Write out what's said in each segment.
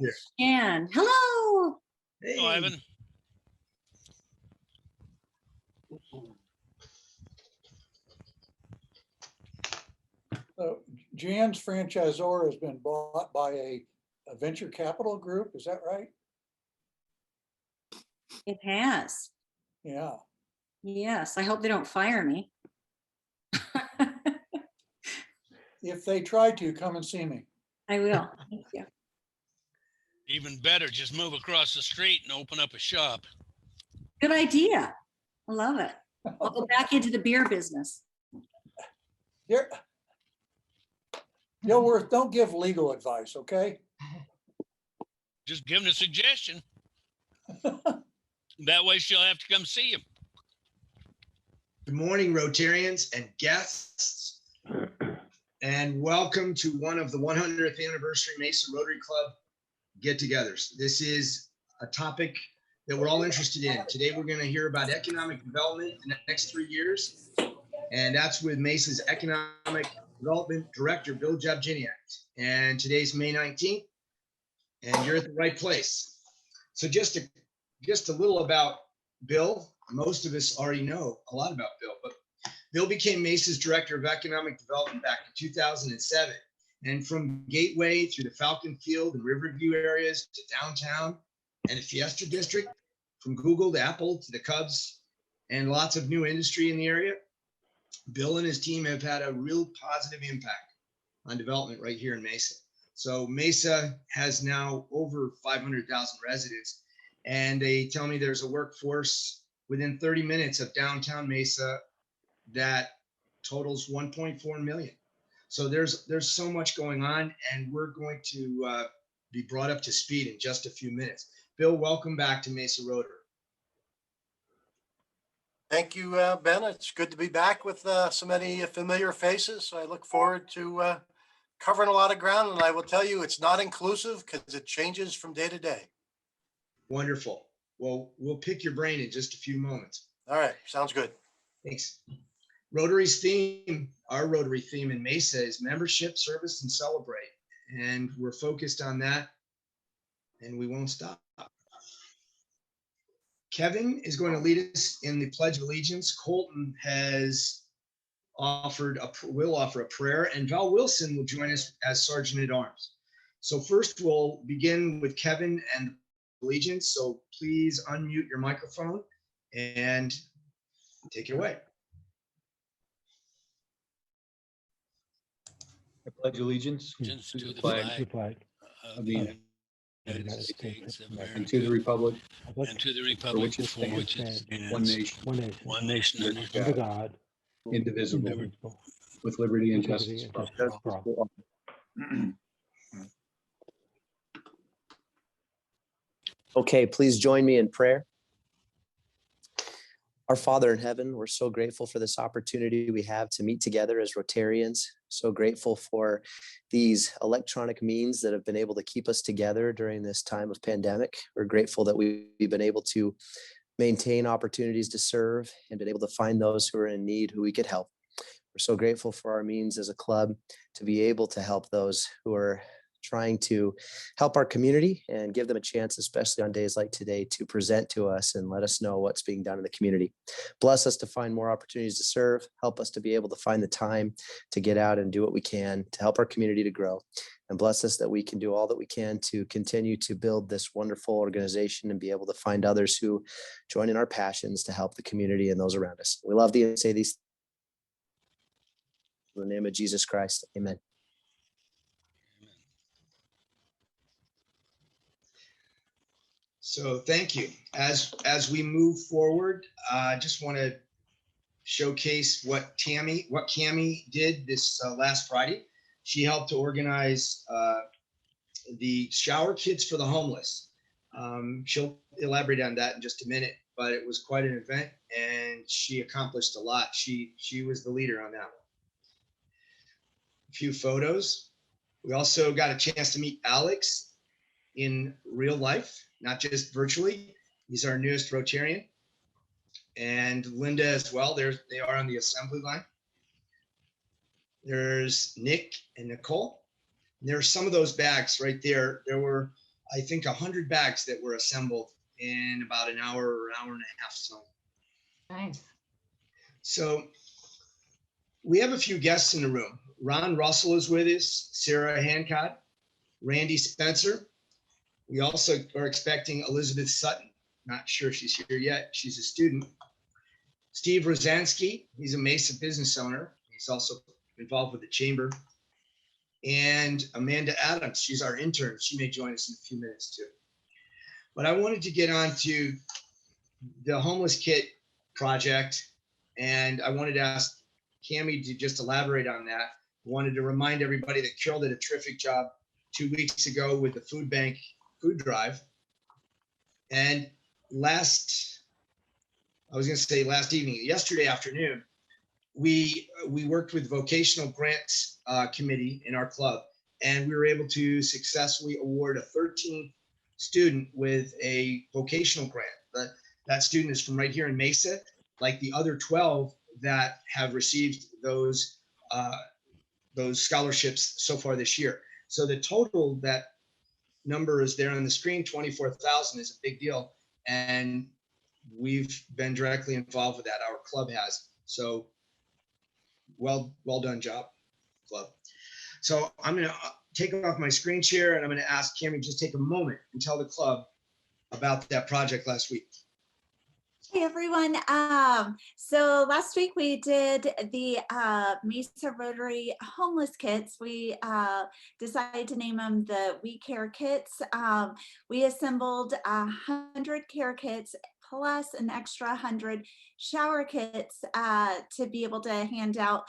Here. And hello. Hey. Hello, Ivan. Jan's franchisor has been bought by a venture capital group. Is that right? It has. Yeah. Yes. I hope they don't fire me. If they try to, come and see me. I will. Thank you. Even better, just move across the street and open up a shop. Good idea. I love it. I'll go back into the beer business. Dilworth, don't give legal advice, okay? Just give them a suggestion. That way she'll have to come see you. Good morning, Rotarians and guests, and welcome to one of the 100th anniversary Mesa Rotary Club get-togethers. This is a topic that we're all interested in. Today, we're going to hear about economic development in the next 3 years, and that's with Mesa's Economic Development Director, Bill Jabjiniak. And today's May 19th, and you're at the right place. So just a little about Bill. Most of us already know a lot about Bill, but Bill became Mesa's Director of Economic Development back in 2007. And from Gateway through the Falcon Field and Riverview areas to downtown and the Fiesta District, from Google to Apple to the Cubs and lots of new industry in the area, Bill and his team have had a real positive impact on development right here in Mesa. So Mesa has now over 500,000 residents, and they tell me there's a workforce within 30 minutes of downtown Mesa that totals 1.4 million. So there's so much going on, and we're going to be brought up to speed in just a few minutes. Bill, welcome back to Mesa Rotary. Thank you, Ben. It's good to be back with so many familiar faces. So I look forward to covering a lot of ground, and I will tell you it's not inclusive because it changes from day to day. Wonderful. Well, we'll pick your brain in just a few moments. All right. Sounds good. Thanks. Rotary's theme, our Rotary theme in Mesa is membership, service, and celebrate. And we're focused on that, and we won't stop. Kevin is going to lead us in the Pledge of Allegiance. Colton will offer a prayer, and Val Wilson will join us as Sergeant at Arms. So first we'll begin with Kevin and Allegiance. So please unmute your microphone and take it away. I pledge allegiance to the flag of the United States of America, and to the republic and to the republic for which it stands, one nation under God, indivisible, with liberty and justice for all. Okay, please join me in prayer. Our Father in heaven, we're so grateful for this opportunity we have to meet together as Rotarians. So grateful for these electronic means that have been able to keep us together during this time of pandemic. We're grateful that we've been able to maintain opportunities to serve and been able to find those who are in need who we could help. We're so grateful for our means as a club to be able to help those who are trying to help our community and give them a chance, especially on days like today, to present to us and let us know what's being done in the community. Bless us to find more opportunities to serve, help us to be able to find the time to get out and do what we can to help our community to grow. And bless us that we can do all that we can to continue to build this wonderful organization and be able to find others who join in our passions to help the community and those around us. We love thee and say these in the name of Jesus Christ. Amen. So thank you. As we move forward, I just want to showcase what Cammie did this last Friday. She helped to organize the shower kits for the homeless. She'll elaborate on that in just a minute, but it was quite an event and she accomplished a lot. She was the leader on that one. A few photos. We also got a chance to meet Alex in real life, not just virtually. He's our newest Rotarian. And Linda as well. They are on the assembly line. There's Nick and Nicole. And there are some of those bags right there. There were I think 100 bags that were assembled in about an hour or hour and a half. Nice. So we have a few guests in the room. Ron Russell is with us, Sarah Hancock, Randy Spencer. We also are expecting Elizabeth Sutton. Not sure if she's here yet. She's a student. Steve Rosansky, he's a Mesa business owner. He's also involved with the chamber. And Amanda Adams, she's our intern. She may join us in a few minutes too. But I wanted to get on to the homeless kit project. And I wanted to ask Cammie to just elaborate on that. I wanted to remind everybody that Carol did a terrific job 2 weeks ago with the food bank food drive. And last evening, yesterday afternoon, we worked with vocational grants committee in our club, and we were able to successfully award a 13th student with a vocational grant. That student is from right here in Mesa, like the other 12 that have received those scholarships so far this year. So the total, that number is there on the screen, 24,000 is a big deal. And we've been directly involved with that. Our club has. So well done job, club. So I'm going to take off my screen share, and I'm going to ask Cammie just take a moment and tell the club about that project last week. Hey everyone. So last week we did the Mesa Rotary homeless kits. We decided to name them the We Care kits. We assembled 100 care kits plus an extra 100 shower kits to be able to hand out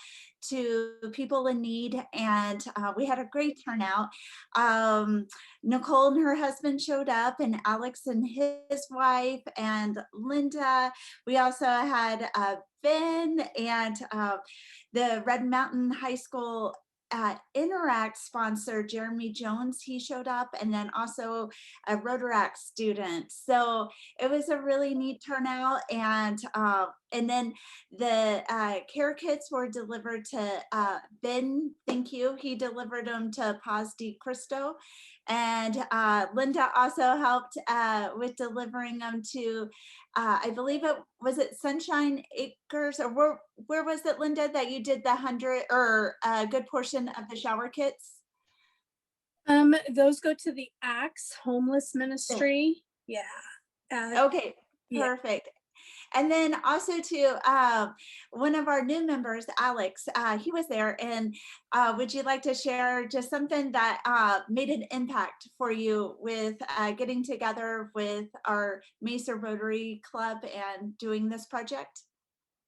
to people in need, and we had a great turnout. Nicole and her husband showed up, and Alex and his wife, and Linda. We also had Ben and the Red Mountain High School Interact sponsor, Jeremy Jones. He showed up, and then also a Rotaract student. So it was a really neat turnout, and then the care kits were delivered to Ben. Thank you. He delivered them to Paz de Cristo. And Linda also helped with delivering them to, I believe it Sunshine Acres, or where was it, Linda, that you did the 100 or a good portion of the shower kits? Those go to the Axe Homeless Ministry. Yeah. Okay, perfect. And then also to one of our new members, Alex, he was there. And would you like to share just something that made an impact for you with getting together with our Mesa Rotary Club and doing this project?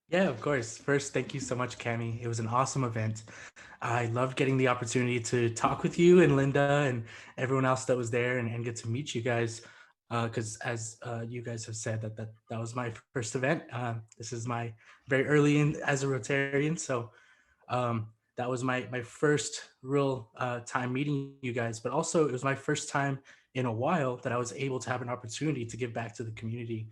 Yeah, of course. First, thank you so much, Cammie. It was an awesome event. I loved getting the opportunity to talk with you and Linda and everyone else that was there and get to meet you guys. Because as you guys have said, that was my first event. This is my very early in as a Rotarian, so that was my first real time meeting you guys. But also, it was my first time in a while that I was able to have an opportunity to give back to the community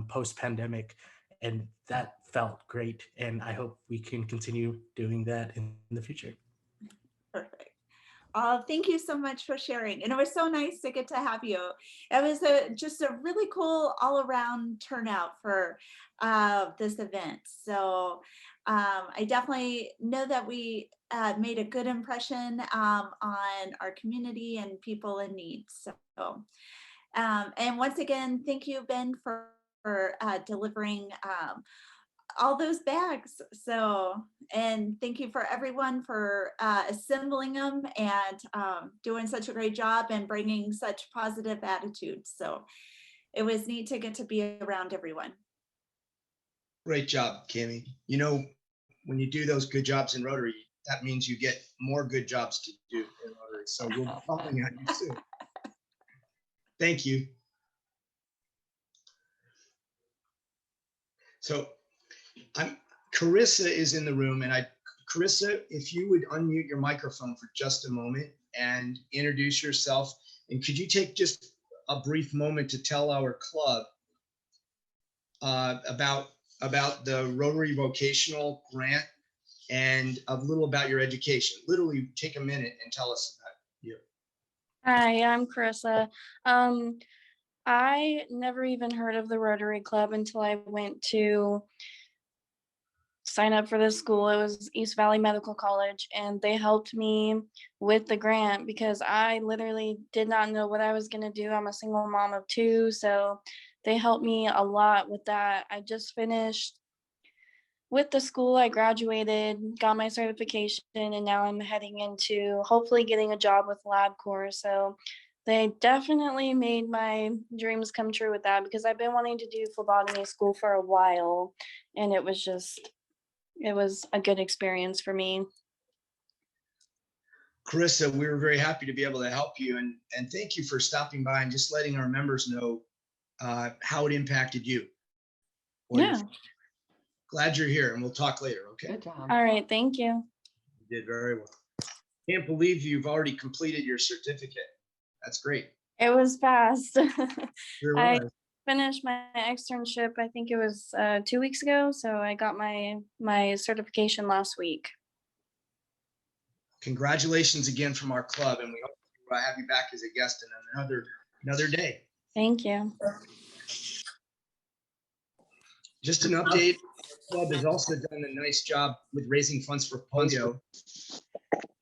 post-pandemic, and that felt great. And I hope we can continue doing that in the future. Perfect. Thank you so much for sharing. And it was so nice to get to have you. It was just a really cool all around turnout for this event. So I definitely know that we made a good impression on our community and people in need. So, and once again, thank you, Ben, for delivering all those bags. So, and thank you for everyone for assembling them and doing such a great job and bringing such positive attitudes. So it was neat to get to be around everyone. Great job, Cammie. You know, when you do those good jobs in Rotary, that means you get more good jobs to do in Rotary. So we'll be calling on you soon. Thank you. So Carissa is in the room, and Carissa, if you would unmute your microphone for just a moment and introduce yourself, and could you take just a brief moment to tell our club about the Rotary Vocational Grant and a little about your education. Literally take a minute and tell us about you. Hi, I'm Carissa. I never even heard of the Rotary Club until I went to sign up for this school. It was East Valley Medical College, and they helped me with the grant because I literally did not know what I was going to do. I'm a single mom of two, so they helped me a lot with that. I just finished with the school. I graduated, got my certification, and now I'm heading into hopefully getting a job with LabCorp. So they definitely made my dreams come true with that because I've been wanting to do phlebotomy school for a while, and it was a good experience for me. Carissa, we were very happy to be able to help you, and thank you for stopping by and just letting our members know how it impacted you. Yeah. Glad you're here, and we'll talk later, okay? Good job. All right. Thank you. You did very well. Can't believe you've already completed your certificate. That's great. It was fast. Sure I was. finished my externship, I think it was 2 weeks ago. So I got my certification last week. Congratulations again from our club, and we hope to have you back as a guest in another day. Thank you. Just an update, the club has also done a nice job with raising funds for polio.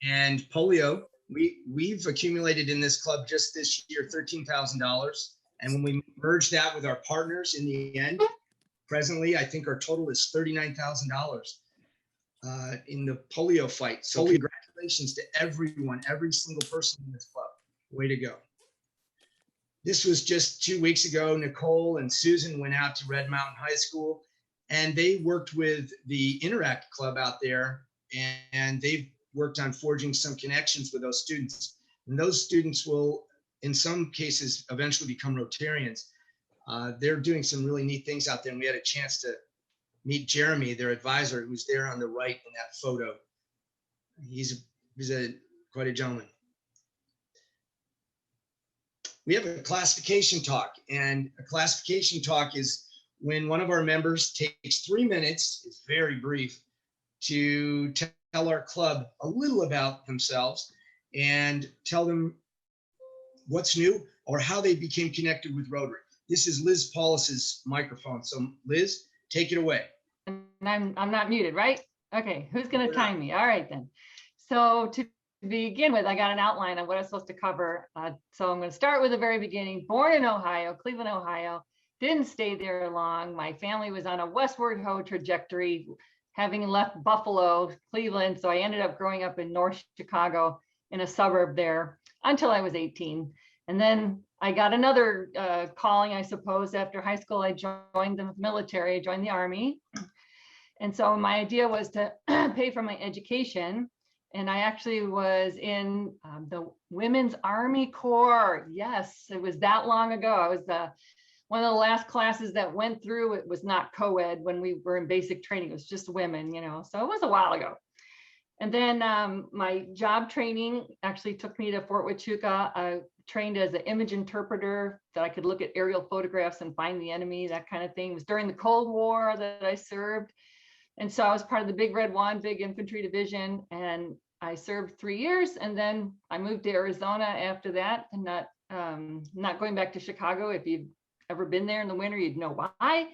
And polio, we've accumulated in this club just this year $13,000. And when we merge that with our partners in the end, presently, I think our total is $39,000 in the polio fight. So congratulations to everyone, every single person in this club. Way to go. This was just 2 weeks ago. Nicole and Susan went out to Red Mountain High School, and they worked with the Interact Club out there, and they've worked on forging some connections with those students. And those students will, in some cases, eventually become Rotarians. They're doing some really neat things out there, and we had a chance to meet Jeremy, their advisor, who's there on the right in that photo. He's quite a gentleman. We have a classification talk, and a classification talk is when one of our members takes 3 minutes, it's very brief, to tell our club a little about themselves and tell them what's new or how they became connected with Rotary. This is Liz Paulus's microphone. So Liz, take it away. And I'm not muted, right? Okay, who's going to time me? All right then. So to begin with, I got an outline of what I'm supposed to cover. So I'm going to start with the very beginning. Born in Ohio, Cleveland, Ohio. Didn't stay there long. My family was on a westward ho trajectory, having left Buffalo, Cleveland. So I ended up growing up in North Chicago in a suburb there until I was 18. And then I got another calling, I suppose. After high school, I joined the military, I joined the Army. And so my idea was to pay for my education. And I actually was in the Women's Army Corps. Yes, it was that long ago. I was one of the last classes that went through. It was not co-ed when we were in basic training. It was just women, so it was a while ago. And then my job training actually took me to Fort Huachuca. I trained as an image interpreter that I could look at aerial photographs and find the enemy, that kind of thing. It was during the Cold War that I served. And so I was part of the Big Red One, Big Infantry Division, and I served 3 years. And then I moved to Arizona after that, and not going back to Chicago. If you've ever been there in the winter, you'd know why.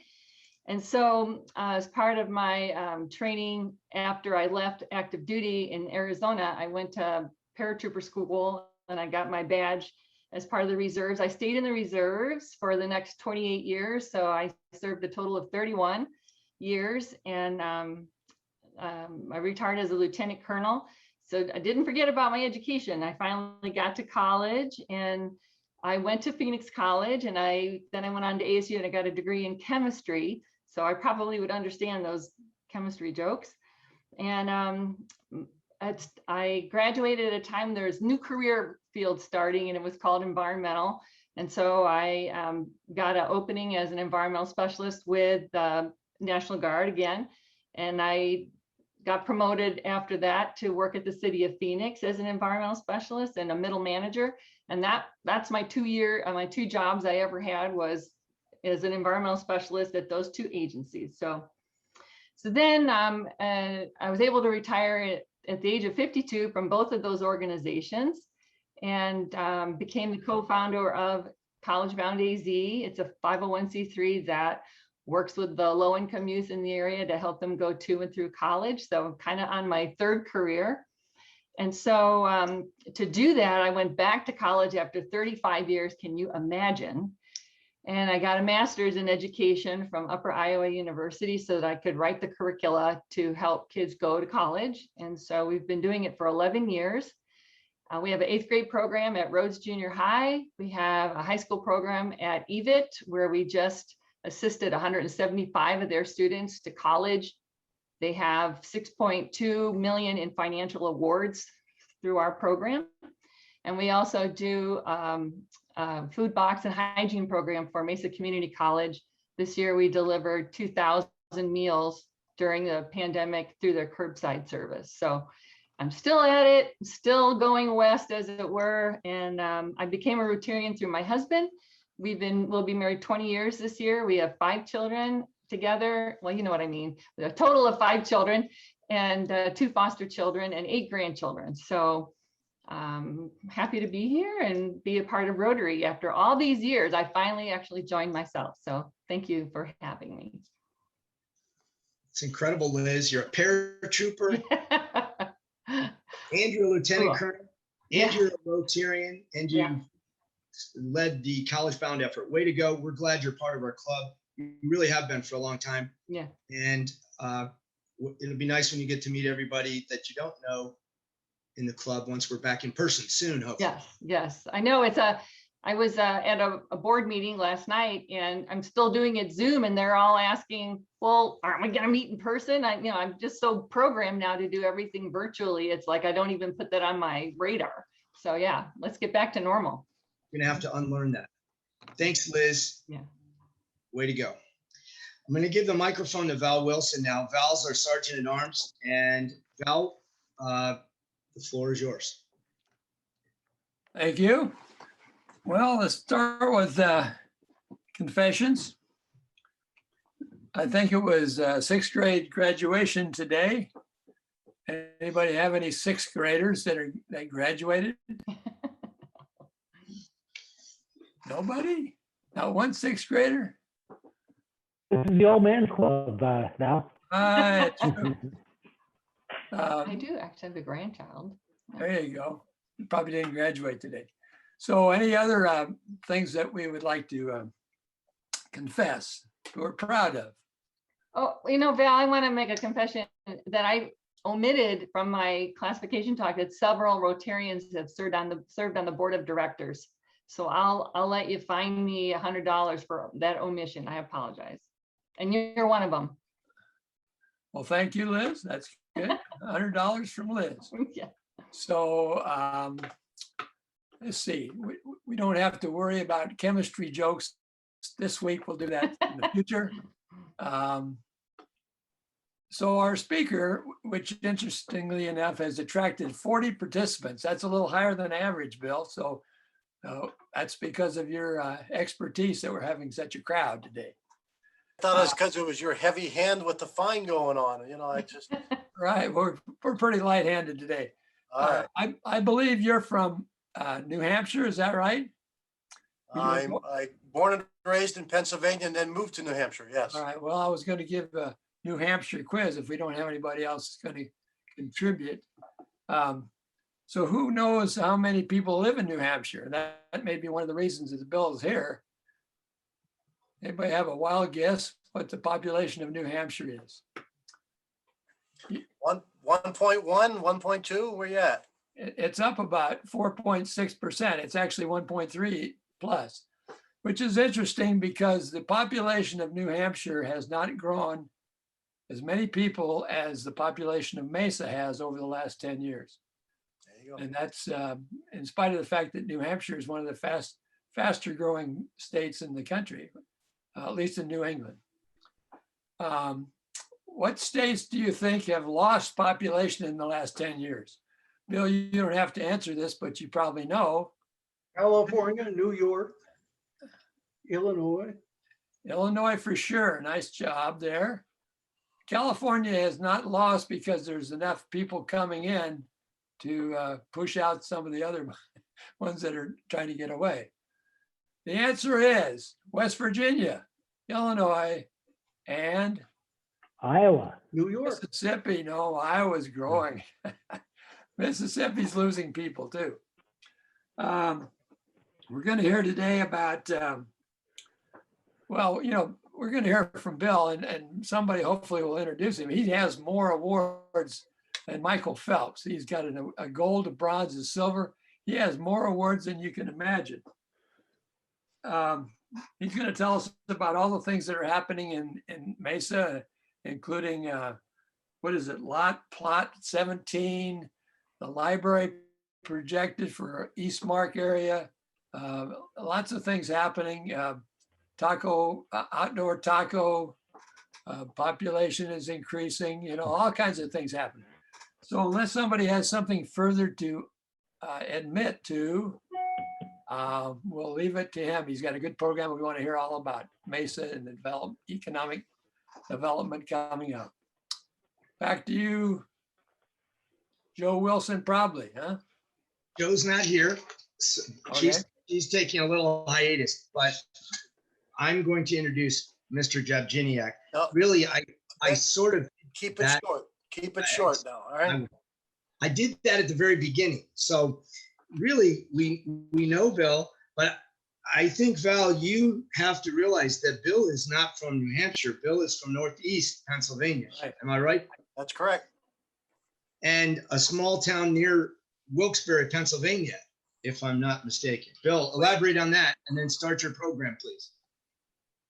And so as part of my training after I left active duty in Arizona, I went to paratrooper school and I got my badge as part of the reserves. I stayed in the reserves for the next 28 years. So I served a total of 31 years, and I retired as a lieutenant colonel. So I didn't forget about my education. I finally got to college, and I went to Phoenix College, and then I went on to ASU and I got a degree in chemistry. So I probably would understand those chemistry jokes. And I graduated at a time there's new career field starting, and it was called environmental. And so I got an opening as an environmental specialist with the National Guard again. And I got promoted after that to work at the city of Phoenix as an environmental specialist and a middle manager. And that's my 2 jobs I ever had was as an environmental specialist at those 2 agencies. So then I was able to retire at the age of 52 from both of those organizations. and became the co-founder of College Bound AZ. It's a 501c3 that works with the low-income youth in the area to help them go to and through college. So I'm kind of on my third career. And so to do that, I went back to college after 35 years. Can you imagine? And I got a master's in education from Upper Iowa University so that I could write the curricula to help kids go to college. And so we've been doing it for 11 years. We have an 8th grade program at Rhodes Junior High. We have a high school program at EVIT where we just assisted 175 of their students to college. They have 6.2 million in financial awards through our program. And we also do food box and hygiene program for Mesa Community College. This year we delivered 2,000 meals during the pandemic through their curbside service. So I'm still at it, still going west as it were. And I became a Rotarian through my husband. We'll be married 20 years this year. We have 5 children together. Well, you know what I mean. A total of 5 children and 2 foster children and 8 grandchildren. So happy to be here and be a part of Rotary. After all these years, I finally actually joined myself. So thank you for having me. It's incredible, Liz. You're a paratrooper and you're a lieutenant colonel and you're a Rotarian and you led the College Bound effort. Way to go. We're glad you're part of our club. You really have been for a long time. Yeah. And it'll be nice when you get to meet everybody that you don't know in the club once we're back in person soon, hopefully. Yes. I know I was at a board meeting last night and I'm still doing it Zoom and they're all asking, well, aren't we going to meet in person? I'm just so programmed now to do everything virtually. It's like, I don't even put that on my radar. So yeah, let's get back to normal. You're gonna have to unlearn that. Thanks, Liz. Yeah. Way to go. I'm gonna give the microphone to Val Wilson now. Val's our Sergeant at Arms, and Val, the floor is yours. Thank you. Well, let's start with confessions. I think it was 6th grade graduation today. Anybody have any 6th graders that graduated? Nobody? Not one 6th grader? This is the old man's club now. I do actually have a grandchild. There you go. You probably didn't graduate today. So any other things that we would like to confess, we're proud of? Oh, Val, I want to make a confession that I omitted from my classification talk that several Rotarians have served on the board of directors. So I'll let you fine me $100 for that omission. I apologize. And you're one of them. Well, thank you, Liz. That's good. $100 from Liz. Yeah. So let's see. We don't have to worry about chemistry jokes this week. We'll do that in the future. So our speaker, which interestingly enough has attracted 40 participants. That's a little higher than average, Bill. So that's because of your expertise that we're having such a crowd today. I thought it was because it was your heavy hand with the fine going on. I just. Right. We're pretty light-handed today. All right. I believe you're from New Hampshire. Is that right? I'm born and raised in Pennsylvania and then moved to New Hampshire. Yes. All right. Well, I was going to give a New Hampshire quiz if we don't have anybody else that's going to contribute. So who knows how many people live in New Hampshire? That may be one of the reasons that the bill is here. Anybody have a wild guess what the population of New Hampshire is? 1.1, 1.2, where you at? It's up about 4.6%. It's actually 1.3 plus, which is interesting because the population of New Hampshire has not grown as many people as the population of Mesa has over the last 10 years. There you go. And that's in spite of the fact that New Hampshire is one of the faster growing states in the country, at least in New England. What states do you think have lost population in the last 10 years? Bill, you don't have to answer this, but you probably know. California, New York, Illinois. Illinois for sure. Nice job there. California has not lost because there's enough people coming in to push out some of the other ones that are trying to get away. The answer is West Virginia, Illinois, and Iowa. New York. Mississippi. No, Iowa's growing. Mississippi's losing people too. We're going to hear today about, well, we're going to hear from Bill, and somebody hopefully will introduce him. He has more awards than Michael Phelps. He's got a gold, a bronze, a silver. He has more awards than you can imagine. He's going to tell us about all the things that are happening in Mesa, including, what is it, plot 17, the library projected for Eastmark area. Lots of things happening. Outdoor taco population is increasing, all kinds of things happening. So unless somebody has something further to admit to, we'll leave it to him. He's got a good program. We want to hear all about Mesa and the economic development coming up. Back to you, Joe Wilson, probably, huh? Joe's not here. So Okay. She's taking a little hiatus, but I'm going to introduce Mr. Jabjiniak. No. Really, I sort of Keep it short. Keep it short now, all right? I did that at the very beginning. So really, we know Bill, but I think, Val, you have to realize that Bill is not from New Hampshire. Bill is from Northeast Pennsylvania. Right. Am I right? That's correct. And a small town near Wilkes-Barre, Pennsylvania, if I'm not mistaken. Bill, elaborate on that and then start your program, please.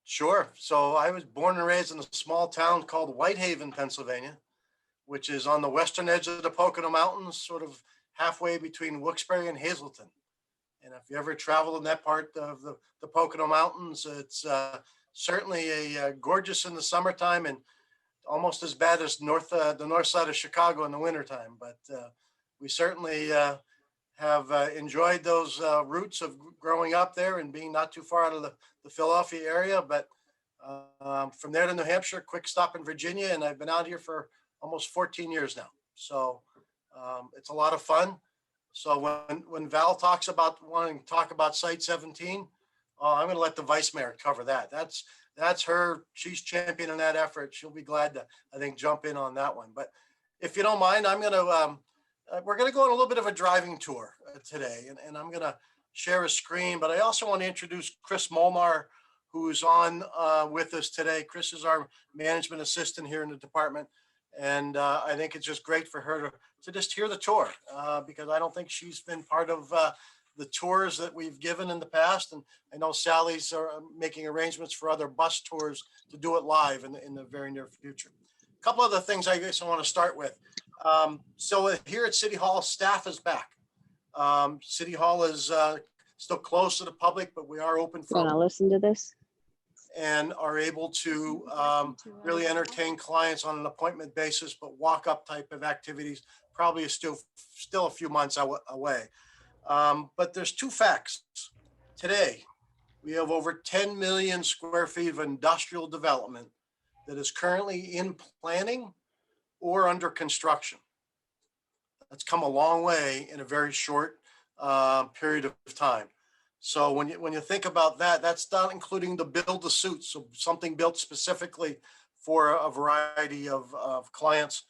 Sure. So I was born and raised in a small town called Whitehaven, Pennsylvania, which is on the western edge of the Pocono Mountains, sort of halfway between Wilkes-Barre and Hazleton. And if you ever travel in that part of the Pocono Mountains, it's certainly gorgeous in the summertime and almost as bad as the north side of Chicago in the wintertime. But we certainly have enjoyed those roots of growing up there and being not too far out of the Philadelphia area. But from there to New Hampshire, quick stop in Virginia, and I've been out here for almost 14 years now. So it's a lot of fun. So when Val talks about wanting to talk about Site 17, I'm going to let the Vice Mayor cover that. That's her. She's championing that effort. She'll be glad to, I think, jump in on that one. But if you don't mind, we're going to go on a little bit of a driving tour today, and I'm going to share a screen. But I also want to introduce Chris Molnar, who's on with us today. Chris is our management assistant here in the department. And I think it's just great for her to just hear the tour because I don't think she's been part of the tours that we've given in the past. And I know Sally's making arrangements for other bus tours to do it live in the very near future. A couple other things I guess I want to start with. So here at City Hall, staff is back. City Hall is still closed to the public, but we are open for Want to listen to this? and are able to really entertain clients on an appointment basis, but walk-up type of activities probably is still a few months away. But there's two facts. Today, we have over 10 million square feet of industrial development that is currently in planning or under construction. That's come a long way in a very short period of time. So when you think about that, that's not including the build to suit. So something built specifically for a variety of clients.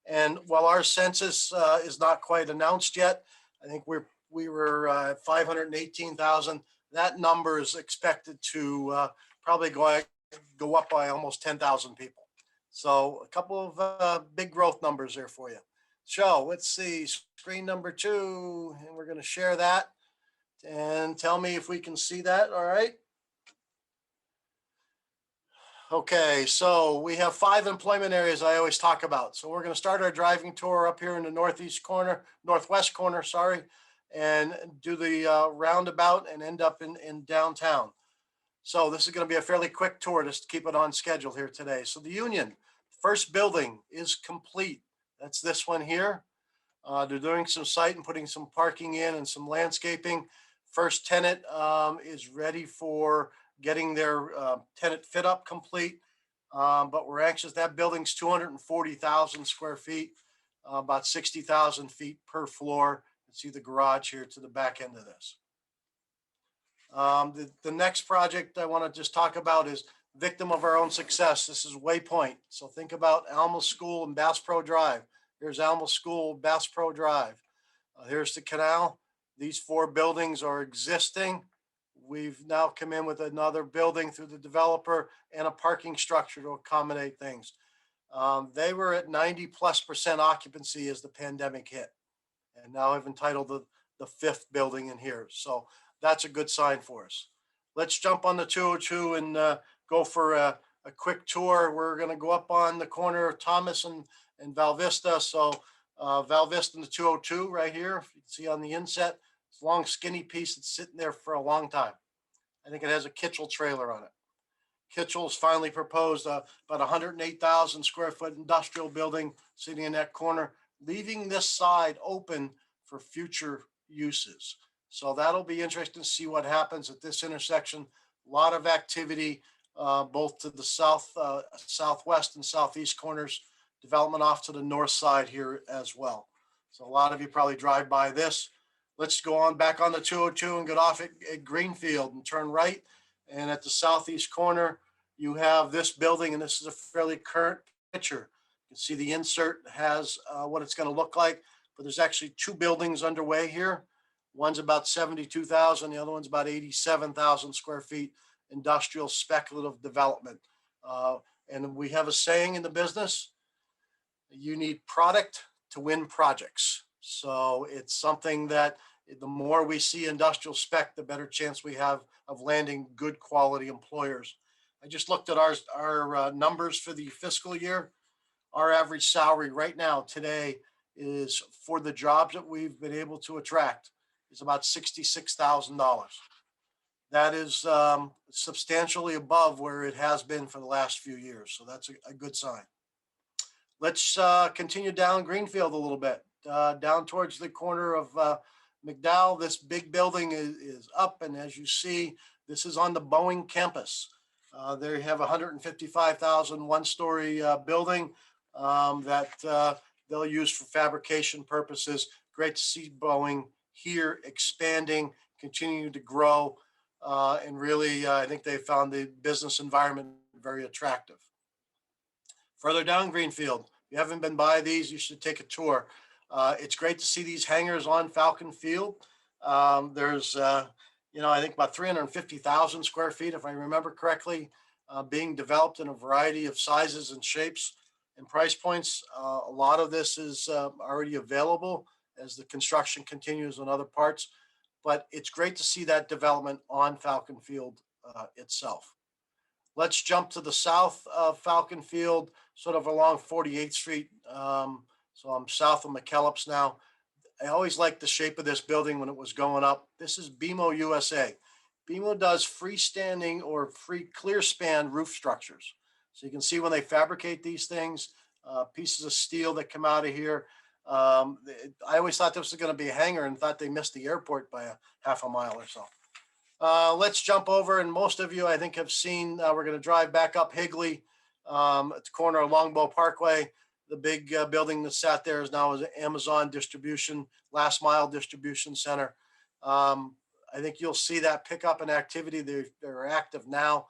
And while our census is not quite announced yet, I think we were at 518,000. That number is expected to probably go up by almost 10,000 people. So a couple of big growth numbers there for you. So let's see, screen number 2, and we're going to share that. And tell me if we can see that. All right. Okay, so we have 5 employment areas I always talk about. So we're going to start our driving tour up here in the northwest corner, sorry, and do the roundabout and end up in downtown. So this is going to be a fairly quick tour just to keep it on schedule here today. So the Union, first building is complete. That's this one here. They're doing some site and putting some parking in and some landscaping. First tenant is ready for getting their tenant fit up complete, but we're anxious. That building's 240,000 square feet, about 60,000 feet per floor, see the garage here to the back end of this. The next project I want to just talk about is victim of our own success. This is Waypoint. So think about Alma School and Bass Pro Drive. Here's Alma School, Bass Pro Drive. Here's the canal. These 4 buildings are existing. We've now come in with another building through the developer and a parking structure to accommodate things. They were at 90+% occupancy as the pandemic hit. And now I've entitled the 5th building in here. So that's a good sign for us. Let's jump on the 202 and go for a quick tour. We're going to go up on the corner of Thomas and Val Vista. So Val Vista and the 202 right here. You can see on the inset, it's a long skinny piece that's sitting there for a long time. I think it has a Kitchell trailer on it. Kitchell's finally proposed about 108,000 square foot industrial building sitting in that corner, leaving this side open for future uses. So that'll be interesting to see what happens at this intersection. A lot of activity, both to the southwest and southeast corners, development off to the north side here as well. So a lot of you probably drive by this. Let's go on back on the 202 and get off at Greenfield and turn right. And at the southeast corner, you have this building, and this is a fairly current picture. You can see the insert has what it's going to look like, but there's actually 2 buildings underway here. One's about 72,000, the other one's about 87,000 square feet, industrial speculative development. And we have a saying in the business, you need product to win projects. So it's something that the more we see industrial spec, the better chance we have of landing good quality employers. I just looked at our numbers for the fiscal year. Our average salary right now today is, for the jobs that we've been able to attract, is about $66,000. That is substantially above where it has been for the last few years. So that's a good sign. Let's continue down Greenfield a little bit, down towards the corner of McDowell. This big building is up, and as you see, this is on the Boeing campus. They have 155,000 one-story building that they'll use for fabrication purposes. Great to see Boeing here expanding, continuing to grow, and really, I think they found the business environment very attractive. Further down Greenfield, if you haven't been by these, you should take a tour. It's great to see these hangars on Falcon Field. There's, I think about 350,000 square feet, if I remember correctly, being developed in a variety of sizes and shapes and price points. A lot of this is already available as the construction continues on other parts, but it's great to see that development on Falcon Field itself. Let's jump to the south of Falcon Field, sort of along 48th Street. So I'm south of McKellips now. I always liked the shape of this building when it was going up. This is BMO USA. BMO does freestanding or free clear span roof structures. So you can see when they fabricate these things, pieces of steel that come out of here. I always thought this was going to be a hangar and thought they missed the airport by a half a mile or so. Let's jump over, and most of you I think have seen, we're going to drive back up Higley at the corner of Longbow Parkway. The big building that sat there is now an Amazon distribution, last mile distribution center. I think you'll see that pick up in activity. They're active now,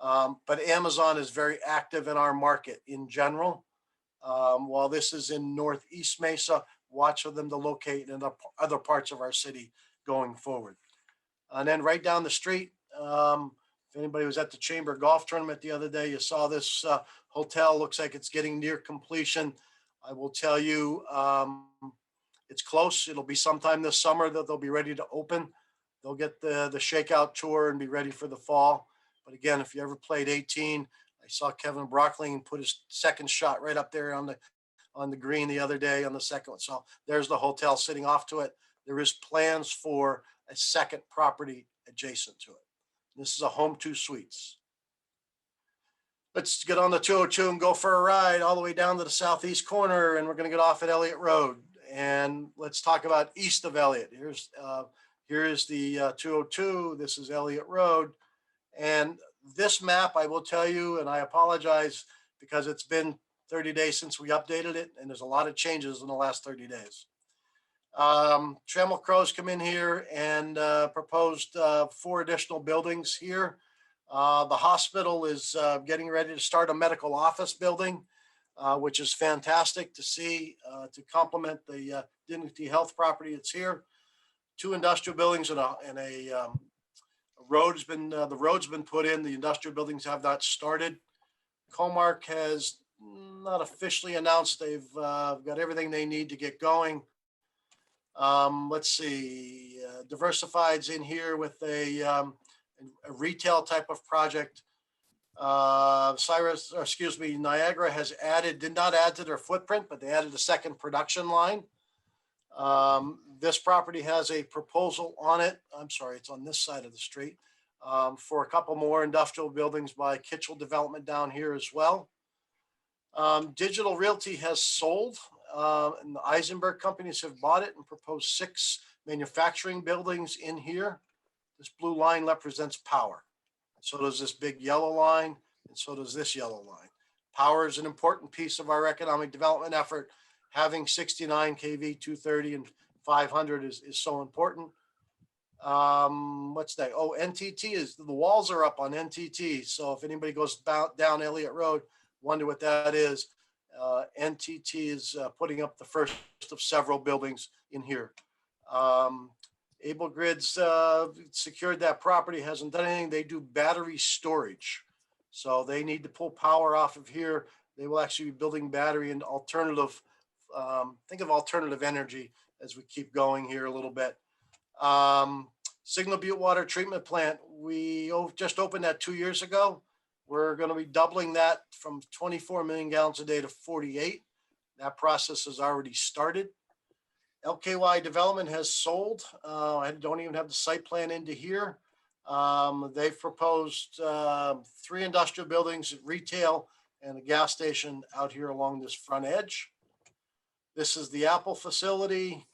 but Amazon is very active in our market in general. While this is in Northeast Mesa, watch for them to locate in other parts of our city going forward. And then right down the street, if anybody was at the Chamber Golf Tournament the other day, you saw this hotel. Looks like it's getting near completion. I will tell you, it's close. It'll be sometime this summer that they'll be ready to open. They'll get the shakeout tour and be ready for the fall. But again, if you ever played 18, I saw Kevin Brockling put his second shot right up there on the green the other day on the second one. So there's the hotel sitting off to it. There is plans for a second property adjacent to it. This is a home 2 suites. Let's get on the 202 and go for a ride all the way down to the southeast corner, and we're going to get off at Elliott Road. And let's talk about east of Elliott. Here is the 202. This is Elliott Road. And this map, I will tell you, and I apologize because it's been 30 days since we updated it, and there's a lot of changes in the last 30 days. Trammell Crow's come in here and proposed 4 additional buildings here. The hospital is getting ready to start a medical office building, which is fantastic to see to complement the Dignity Health property that's here. 2 industrial buildings and a road has been the road's been put in. The industrial buildings have not started. Comark has not officially announced they've got everything they need to get going. Let's see, Diversified's in here with a retail type of project. Niagara has did not add to their footprint, but they added a second production line. This property has a proposal on it. I'm sorry, it's on this side of the street, for a couple more industrial buildings by Kitchell Development down here as well. Digital Realty has sold, and the Eisenberg companies have bought it and proposed 6 manufacturing buildings in here. This blue line represents power. So does this big yellow line, and so does this yellow line. Power is an important piece of our economic development effort. Having 69 kV, 230 and 500 is so important. What's that? Oh, NTT is, the walls are up on NTT. So if anybody goes down Elliott Road, wonder what that is. NTT is putting up the first of several buildings in here. Able Grids secured that property, hasn't done anything. They do battery storage. So they need to pull power off of here. They will actually be building battery and alternative, think of alternative energy as we keep going here a little bit. Signal Butte Water Treatment Plant, we just opened that 2 years ago. We're going to be doubling that from 24 million gallons a day to 48. That process has already started. LKY Development has sold. I don't even have the site plan into here. They've proposed 3 industrial buildings, retail, and a gas station out here along this front edge. This is the Apple facility.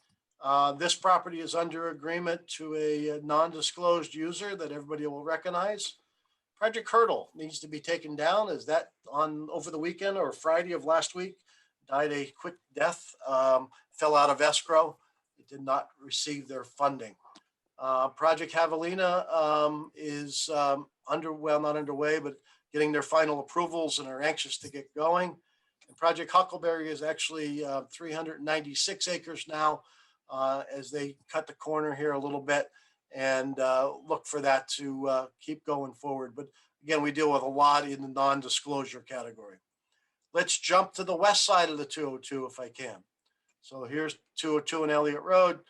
This property is under agreement to a non-disclosed user that everybody will recognize. Project Hurdle needs to be taken down. Is that on over the weekend or Friday of last week? Died a quick death, fell out of escrow. It did not receive their funding. Project Javelina is not underway, but getting their final approvals and are anxious to get going. And Project Huckleberry is actually 396 acres now, as they cut the corner here a little bit and look for that to keep going forward. But again, we deal with a lot in the non-disclosure category. Let's jump to the west side of the 202 if I can. So here's 202 and Elliott Road,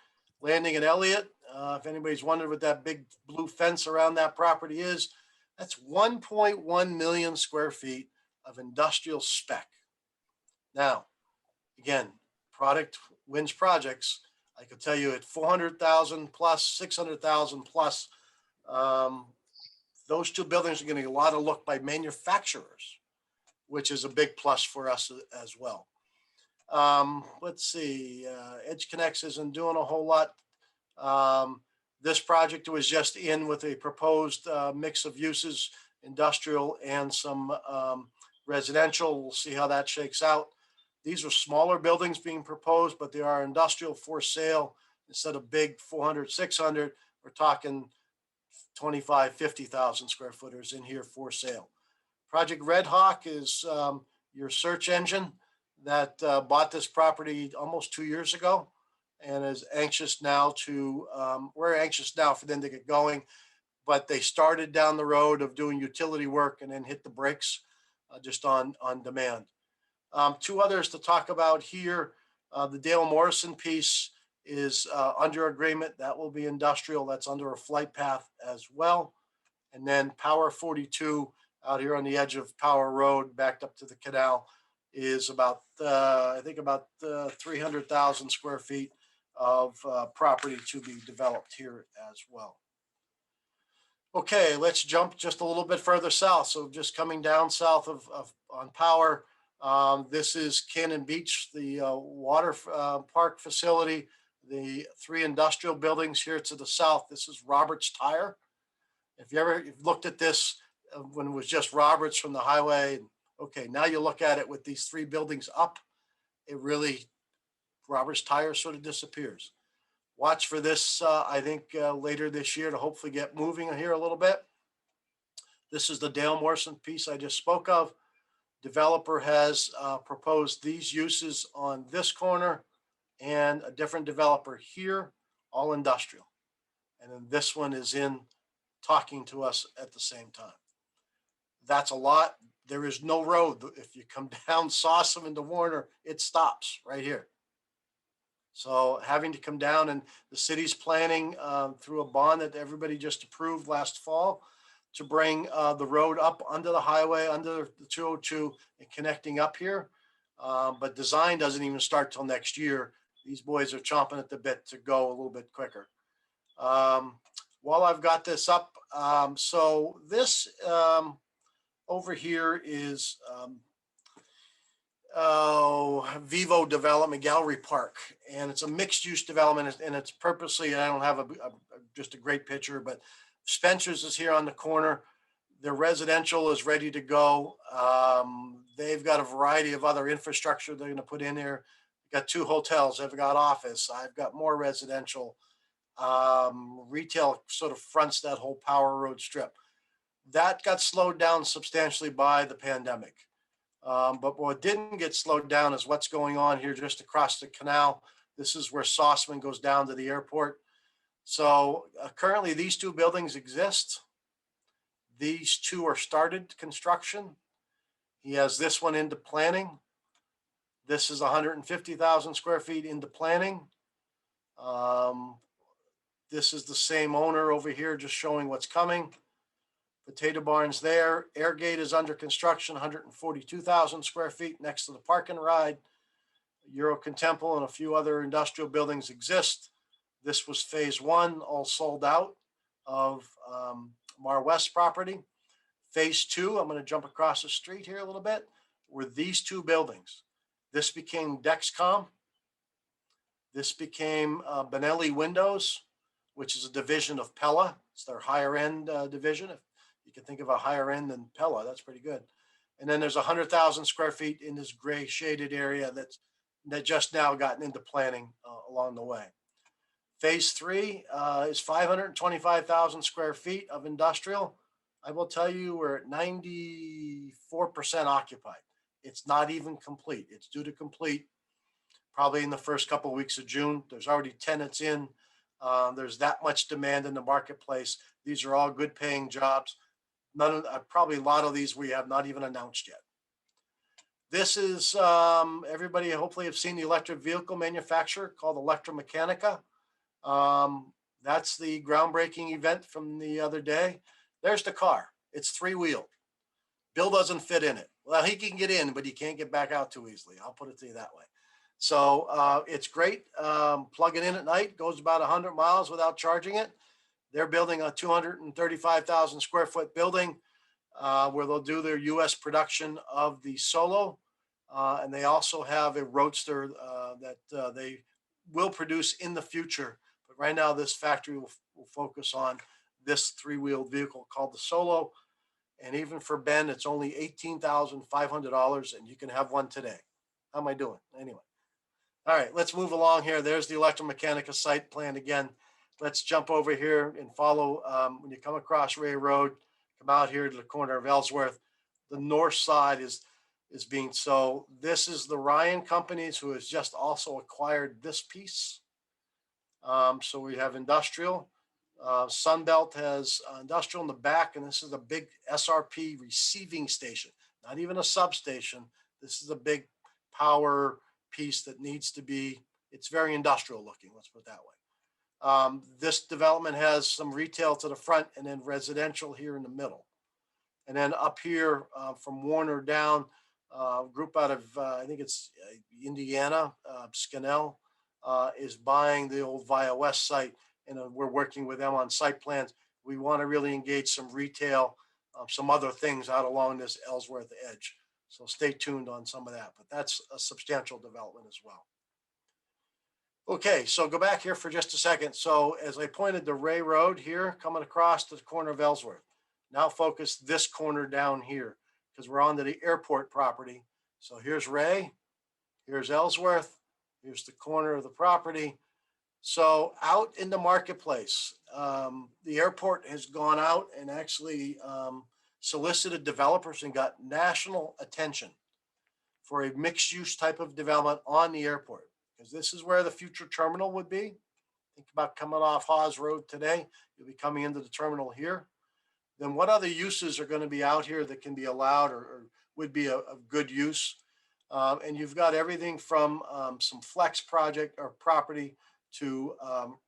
landing at Elliott. If anybody's wondered what that big blue fence around that property is, that's 1.1 million square feet of industrial spec. Now, again, product wins projects. I could tell you at 400,000 plus, 600,000 plus, those 2 buildings are getting a lot of look by manufacturers, which is a big plus for us as well. Let's see, Edge Connects isn't doing a whole lot. This project was just in with a proposed mix of uses, industrial and some residential. We'll see how that shakes out. These are smaller buildings being proposed, but they are industrial for sale. Instead of big 400, 600, we're talking 25, 50,000 square footers in here for sale. Project Red Hawk is your search engine that bought this property almost 2 years ago and is anxious now to, we're anxious now for them to get going, but they started down the road of doing utility work and then hit the brakes just on demand. 2 others to talk about here. The Dale Morrison piece is under agreement. That will be industrial. That's under a flight path as well. And then Power 42 out here on the edge of Power Road, backed up to the canal, is about, I think about 300,000 square feet of property to be developed here as well. Okay, let's jump just a little bit further south. So just coming down south on Power, this is Cannon Beach, the water park facility, the 3 industrial buildings here to the south. This is Roberts Tire. If you ever looked at this when it was just Roberts from the highway, okay, now you look at it with these 3 buildings up, it really, Roberts Tire sort of disappears. Watch for this, I think, later this year to hopefully get moving here a little bit. This is the Dale Morrison piece I just spoke of. Developer has proposed these uses on this corner and a different developer here, all industrial. And then this one is in talking to us at the same time. That's a lot. There is no road. If you come down Sawsum into Warner, it stops right here. So having to come down, and the city's planning through a bond that everybody just approved last fall to bring the road up under the highway, under the 202 and connecting up here. But design doesn't even start till next year. These boys are chomping at the bit to go a little bit quicker. While I've got this up, so this over here is Vivo Development Gallery Park, and it's a mixed use development, and it's purposely, I don't have just a great picture, but Spencer's is here on the corner. Their residential is ready to go. They've got a variety of other infrastructure they're going to put in here. They've got 2 hotels. They've got office. I've got more residential. Retail sort of fronts that whole Power Road strip. That got slowed down substantially by the pandemic. But what didn't get slowed down is what's going on here just across the canal. This is where Sauceman goes down to the airport. So currently these 2 buildings exist. These 2 are started construction. He has this one into planning. This is 150,000 square feet into planning. This is the same owner over here, just showing what's coming. Potato barns there. Airgate is under construction, 142,000 square feet next to the park and ride. Eurocan Temple and a few other industrial buildings exist. This was phase 1, all sold out of Mar West property. Phase 2, I'm going to jump across the street here a little bit, were these 2 buildings. This became Dexcom. This became Benelli Windows, which is a division of Pella. It's their higher end division. If you can think of a higher end than Pella, that's pretty good. And then there's 100,000 square feet in this gray shaded area that just now gotten into planning along the way. Phase 3 is 525,000 square feet of industrial. I will tell you we're at 94% occupied. It's not even complete. It's due to complete probably in the first couple of weeks of June. There's already tenants in. There's that much demand in the marketplace. These are all good paying jobs. Probably a lot of these we have not even announced yet. This is, everybody hopefully have seen the electric vehicle manufacturer called Electromechanica. That's the groundbreaking event from the other day. There's the car. It's 3-wheeled. Bill doesn't fit in it. Well, he can get in, but he can't get back out too easily. I'll put it to you that way. So it's great. Plug it in at night, goes about 100 miles without charging it. They're building a 235,000 square foot building where they'll do their US production of the Solo. And they also have a Roadster that they will produce in the future. But right now, this factory will focus on this 3-wheeled vehicle called the Solo. And even for Ben, it's only $18,500 and you can have one today. How am I doing? Anyway. All right, let's move along here. There's the Electromechanica site plan again. Let's jump over here and follow. When you come across Ray Road, come out here to the corner of Ellsworth. The north side is being sold. This is the Ryan Companies who has just also acquired this piece. So we have industrial. Sunbelt has industrial in the back, and this is a big SRP receiving station, not even a substation. This is a big power piece that needs to be, it's very industrial looking, let's put it that way. This development has some retail to the front and then residential here in the middle. And then up here from Warner down, group out of, I think it's Indiana, Scannell, is buying the old Via West site. And we're working with them on site plans. We want to really engage some retail, some other things out along this Ellsworth edge. So stay tuned on some of that, but that's a substantial development as well. Okay, so go back here for just a second. So as I pointed to Ray Road here, coming across to the corner of Ellsworth, now focus this corner down here because we're on to the airport property. So here's Ray, here's Ellsworth, here's the corner of the property. So out in the marketplace, the airport has gone out and actually solicited developers and got national attention for a mixed use type of development on the airport, because this is where the future terminal would be. Think about coming off Hawes Road today, you'll be coming into the terminal here. Then what other uses are going to be out here that can be allowed or would be of good use? And you've got everything from some flex project or property to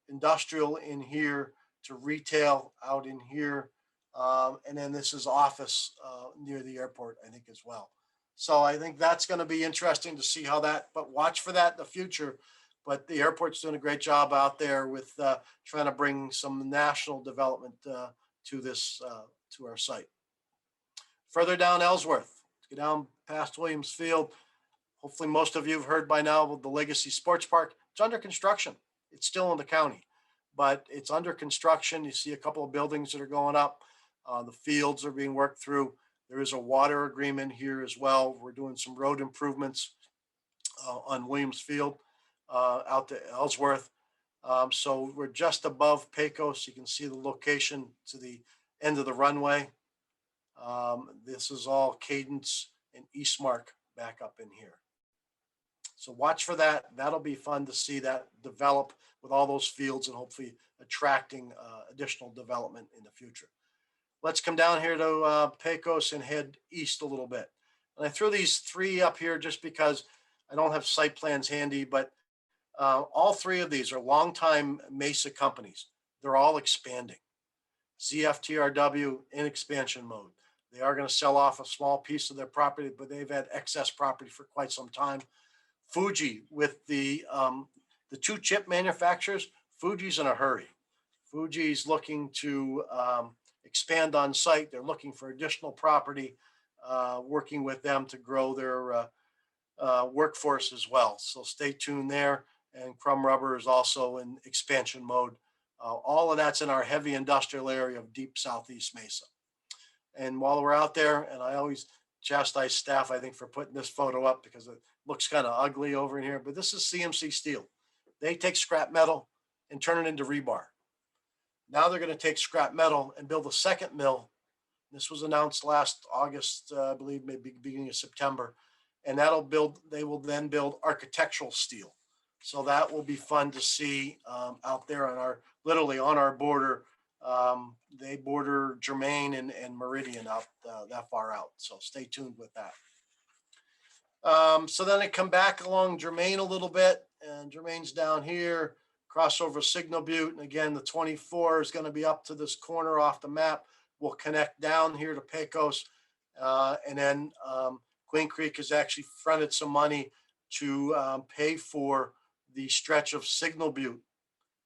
industrial in here to retail out in here. And then this is office near the airport, I think, as well. So I think that's going to be interesting to see how that, but watch for that in the future. But the airport's doing a great job out there with trying to bring some national development to this, to our site. Further down Ellsworth, let's go down past Williams Field. Hopefully most of you have heard by now of the Legacy Sports Park. It's under construction. It's still in the county, but it's under construction. You see a couple of buildings that are going up. The fields are being worked through. There is a water agreement here as well. We're doing some road improvements on Williams Field out to Ellsworth. So we're just above Pecos. You can see the location to the end of the runway. This is all Cadence and Eastmark back up in here. So watch for that. That'll be fun to see that develop with all those fields and hopefully attracting additional development in the future. Let's come down here to Pecos and head east a little bit. And I threw these three up here just because I don't have site plans handy, but all three of these are longtime Mesa companies. They're all expanding. ZFTRW in expansion mode. They are going to sell off a small piece of their property, but they've had excess property for quite some time. Fuji with the two chip manufacturers, Fuji's in a hurry. Fuji's looking to expand on site. They're looking for additional property, working with them to grow their workforce as well. So stay tuned there. And Crumb Rubber is also in expansion mode. All of that's in our heavy industrial area of deep Southeast Mesa. And while we're out there, and I always chastise staff, I think, for putting this photo up because it looks kind of ugly over in here, but this is CMC Steel. They take scrap metal and turn it into rebar. Now they're going to take scrap metal and build a second mill. This was announced last August, I believe, maybe beginning of September. And that'll build, they will then build architectural steel. So that will be fun to see out there on our, literally on our border. They border Germain and Meridian out that far out. So stay tuned with that. So then I come back along Germain a little bit, and Germain's down here, cross over Signal Butte. And again, the 24 is going to be up to this corner off the map. We'll connect down here to Pecos. And then Queen Creek has actually fronted some money to pay for the stretch of Signal Butte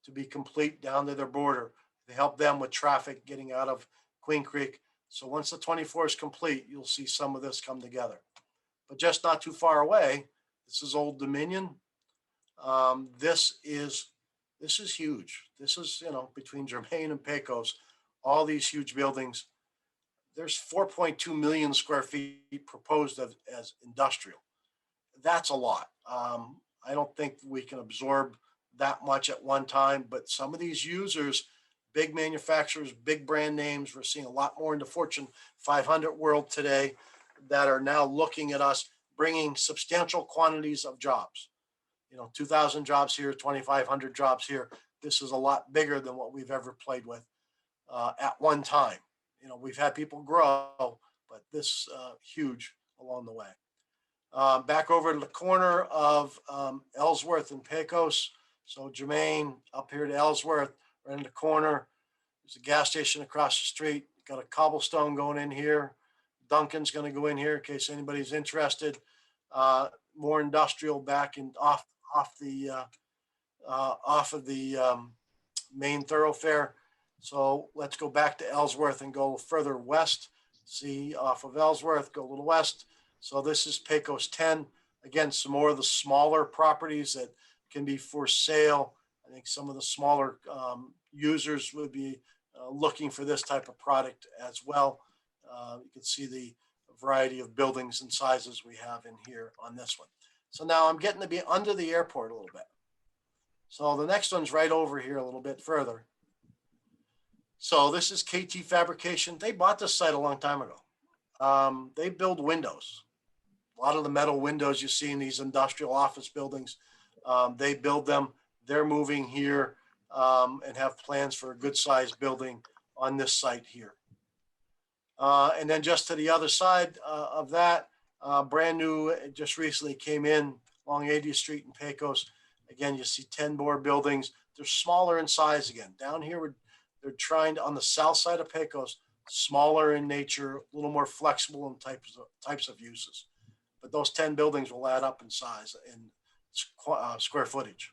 to be complete down to their border. They help them with traffic getting out of Queen Creek. So once the 24 is complete, you'll see some of this come together. But just not too far away, this is Old Dominion. This is huge. This is, you know, between Germain and Pecos, all these huge buildings. There's 4.2 million square feet proposed as industrial. That's a lot. I don't think we can absorb that much at one time, but some of these users, big manufacturers, big brand names, we're seeing a lot more in the Fortune 500 world today that are now looking at us bringing substantial quantities of jobs. You know, 2,000 jobs here, 2,500 jobs here. This is a lot bigger than what we've ever played with at one time. You know, we've had people grow, but this huge along the way. Back over to the corner of Ellsworth and Pecos. So Germain up here to Ellsworth, right in the corner. There's a gas station across the street. Got a cobblestone going in here. Duncan's going to go in here in case anybody's interested. More industrial back and off of the main thoroughfare. So let's go back to Ellsworth and go further west. See, off of Ellsworth, go a little west. So this is Pecos 10. Again, some more of the smaller properties that can be for sale. I think some of the smaller users would be looking for this type of product as well. You can see the variety of buildings and sizes we have in here on this one. So now I'm getting to be under the airport a little bit. So the next one's right over here a little bit further. So this is KT Fabrication. They bought this site a long time ago. They build windows. A lot of the metal windows you see in these industrial office buildings, they build them. They're moving here and have plans for a good sized building on this site here. And then just to the other side of that, brand new, just recently came in along 80th Street in Pecos. Again, you see 10 more buildings. They're smaller in size again. Down here, they're trying to, on the south side of Pecos, smaller in nature, a little more flexible in types of uses. But those 10 buildings will add up in size and square footage.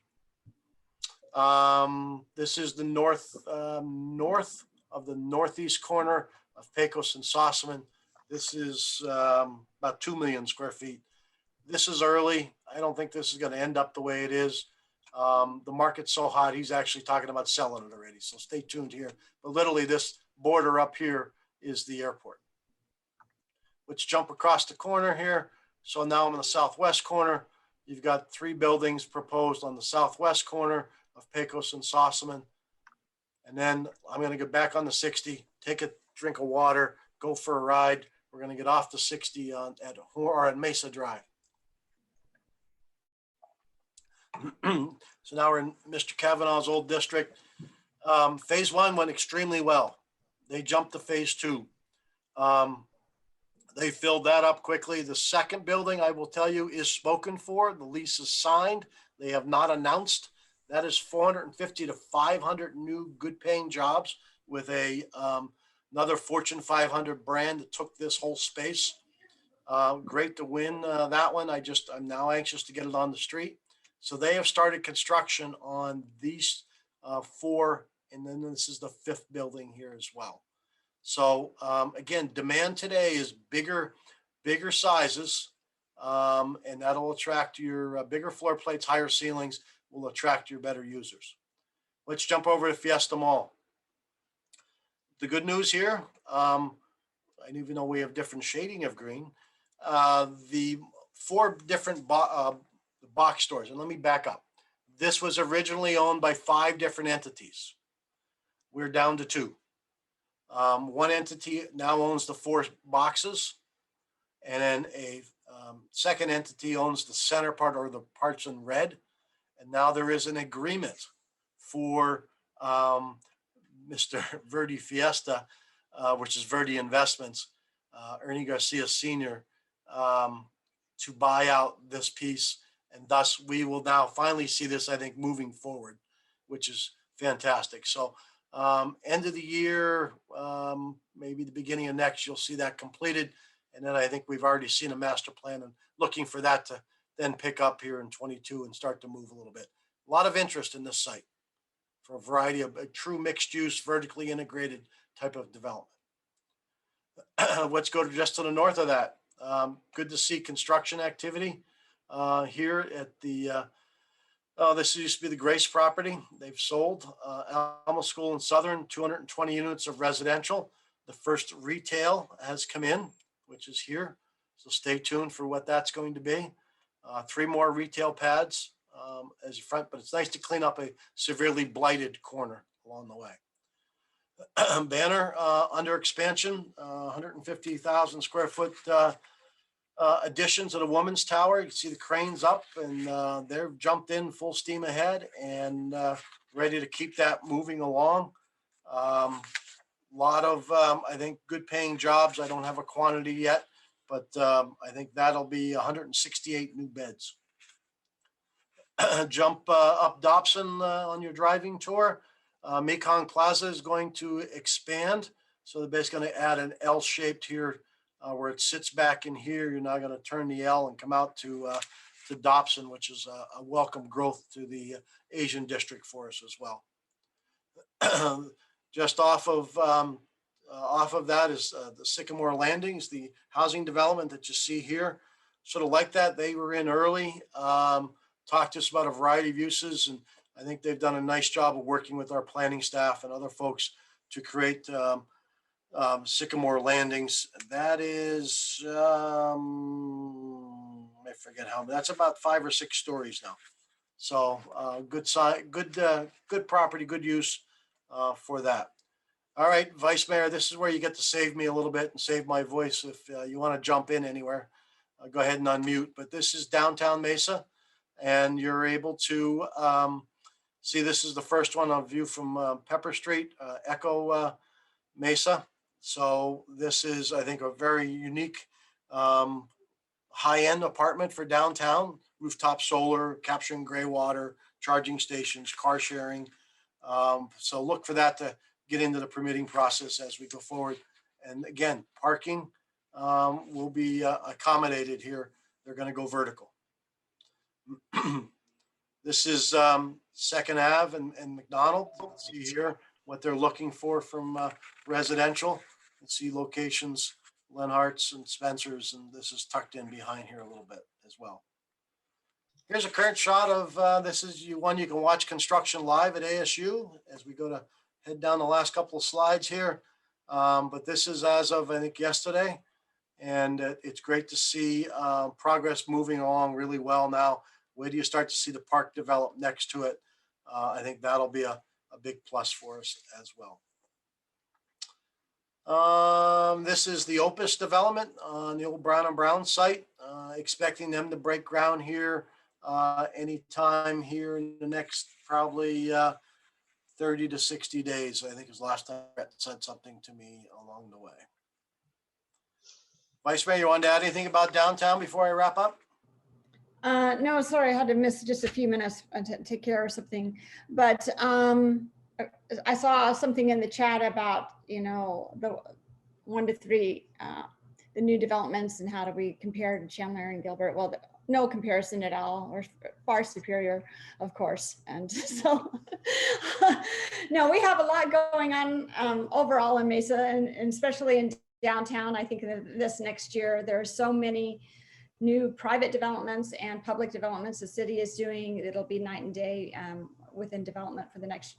This is the north of the northeast corner of Pecos and Sossaman. This is about 2 million square feet. This is early. I don't think this is going to end up the way it is. The market's so hot, he's actually talking about selling it already. So stay tuned here. But literally this border up here is the airport. Let's jump across the corner here. So now I'm in the southwest corner. You've got 3 buildings proposed on the southwest corner of Pecos and Sossaman. And then I'm going to get back on the 60, take a drink of water, go for a ride. We're going to get off the 60 at Mesa Drive. So now we're in Mr. Kavanaugh's old district. Phase 1 went extremely well. They jumped to phase 2. They filled that up quickly. The second building, I will tell you, is spoken for. The lease is signed. They have not announced. That is 450 to 500 new good paying jobs with another Fortune 500 brand that took this whole space. Great to win that one. I'm now anxious to get it on the street. So they have started construction on these 4, and then this is the 5th building here as well. So again, demand today is bigger sizes, and that'll attract your bigger floor plates, higher ceilings will attract your better users. Let's jump over to Fiesta Mall. The good news here, even though we have different shading of green, the 4 different box stores, and let me back up. This was originally owned by 5 different entities. We're down to 2. One entity now owns the 4 boxes, and then a second entity owns the center part or the parts in red. And now there is an agreement for Mr. Verdi Fiesta, which is Verdi Investments, Ernie Garcia Sr., to buy out this piece. And thus we will now finally see this, I think, moving forward, which is fantastic. So end of the year, maybe the beginning of next, you'll see that completed. And then I think we've already seen a master plan and looking for that to then pick up here in 22 and start to move a little bit. A lot of interest in this site for a variety of true mixed use, vertically integrated type of development. Let's go to just to the north of that. Good to see construction activity here at the this used to be the Grace property. They've sold Alma School in Southern, 220 units of residential. The first retail has come in, which is here. So stay tuned for what that's going to be. 3 more retail pads as your front, but it's nice to clean up a severely blighted corner along the way. Banner under expansion, 150,000 square foot addition to the Women's Tower. You can see the cranes up and they're jumped in full steam ahead and ready to keep that moving along. A lot of, I think, good paying jobs. I don't have a quantity yet, but I think that'll be 168 new beds. Jump up Dobson on your driving tour. Mekong Plaza is going to expand. So they're basically going to add an L-shaped here where it sits back in here. You're now going to turn the L and come out to Dobson, which is a welcome growth to the Asian district for us as well. Just off of that is the Sycamore Landings, the housing development that you see here. Sort of like that, they were in early, talked to us about a variety of uses, and I think they've done a nice job of working with our planning staff and other folks to create Sycamore Landings. That is, I forget how, that's about 5 or 6 stories now. So good side, good property, good use for that. All right, Vice Mayor, this is where you get to save me a little bit and save my voice. If you want to jump in anywhere, go ahead and unmute. But this is downtown Mesa, and you're able to see this is the first one of view from Pepper Street, Echo Mesa. So this is, I think, a very unique high-end apartment for downtown. Rooftop solar, capturing gray water, charging stations, car sharing. So look for that to get into the permitting process as we go forward. And again, parking will be accommodated here. They're going to go vertical. This is Second Ave and McDonald. See here what they're looking for from residential. And see locations, Lenhart's and Spencer's, and this is tucked in behind here a little bit as well. Here's a current shot of this is one you can watch construction live at ASU as we go to head down the last couple of slides here. But this is as of, I think, yesterday. And it's great to see progress moving along really well now. Where do you start to see the park develop next to it? I think that'll be a big plus for us as well. This is the Opus development on the old Brown and Brown site. Expecting them to break ground here anytime here in the next probably 30 to 60 days. I think is the last time Brett said something to me along the way. Vice Mayor, you want to add anything about downtown before I wrap up? No, sorry, I had to miss just a few minutes to take care of something. But I saw something in the chat about, you know, the 1 to 3, the new developments and how do we compare to Chandler and Gilbert? Well, no comparison at all, or far superior, of course. And so, no, we have a lot going on overall in Mesa, and especially in downtown. I think this next year, there are so many new private developments and public developments the city is doing. It'll be night and day within development for the next,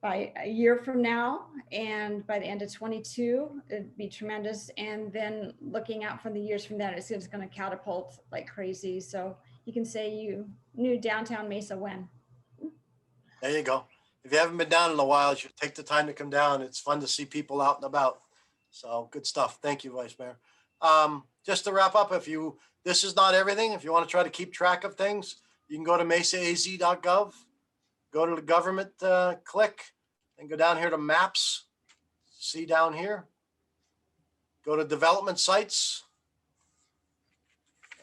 by a year from now, and by the end of 22, it'd be tremendous. And then looking out from the years from that, it's going to catapult like crazy. So you can say you knew downtown Mesa when. There you go. If you haven't been down in a while, you should take the time to come down. It's fun to see people out and about. So good stuff. Thank you, Vice Mayor. Just to wrap up, this is not everything. If you want to try to keep track of things, you can go to mesaaz.gov, go to the government click, and go down here to maps. See down here. Go to development sites.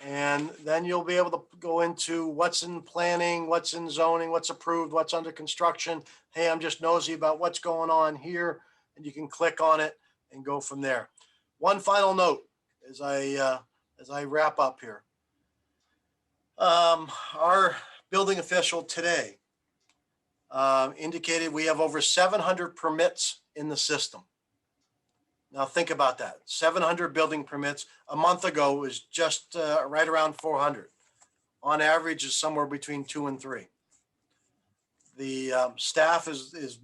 And then you'll be able to go into what's in planning, what's in zoning, what's approved, what's under construction. Hey, I'm just nosy about what's going on here. And you can click on it and go from there. One final note as I wrap up here. Our building official today indicated we have over 700 permits in the system. Now think about that, 700 building permits. A month ago it was just right around 400. On average is somewhere between 2 and 3. The staff is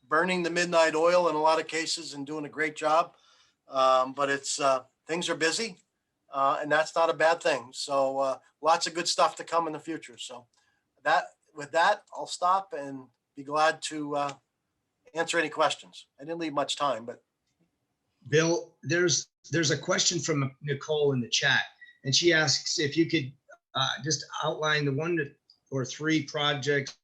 burning the midnight oil in a lot of cases and doing a great job. But it's things are busy and that's not a bad thing. So lots of good stuff to come in the future. So with that, I'll stop and be glad to answer any questions. I didn't leave much time, but. Bill, there's a question from Nicole in the chat, and she asks if you could just outline the 1 or 3 projects